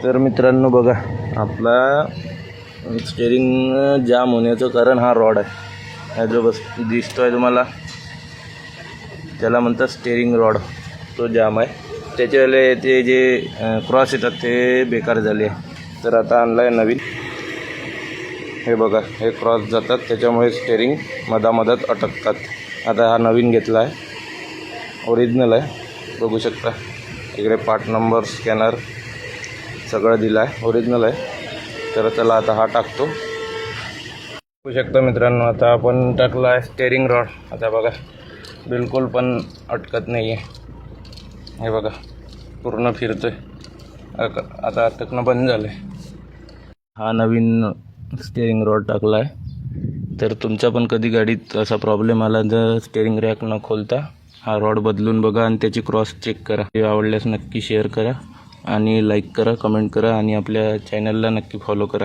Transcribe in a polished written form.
तर मित्रांनो बघा, आपला स्टेअरिंग जाम होण्याचं कारण हा रॉड आहे. हा जो दिसतो आहे तुम्हाला, त्याला म्हणतात स्टेअरिंग रॉड. तो जाम आहे, त्याच्यावेळे ते जे क्रॉस येतात ते बेकार झाले आहे. तर आता आणला आहे नवीन. हे बघा, हे क्रॉस जातात त्याच्यामुळे स्टेअरिंग मधामधात अटकतात. आता हा नवीन घेतला आहे, ओरिजिनल आहे. बघू शकता इकडे पार्ट नंबर, स्कॅनर सगळं दिलं आहे, ओरिजिनल आहे. तर चला आता हा टाकतो. बघू शकता मित्रांनो, आता आपण टाकला आहे स्टेअरिंग रॉड. आता बघा, बिलकुल पण अटकत नाही आहे. हे बघा, पूर्ण फिरतोय. आता अटकणं बंद झालं आहे. हा नवीन स्टेअरिंग रॉड टाकला आहे. तर तुमचा पण कधी गाडीत असा प्रॉब्लेम आला तर स्टेअरिंग रॅक न खोलता हा रॉड बदलून बघा आणि त्याची क्रॉस चेक करा. हे आवडल्यास नक्की शेअर करा आणि लाईक करा, कमेंट करा आणि आपल्या चॅनलला नक्की फॉलो करा.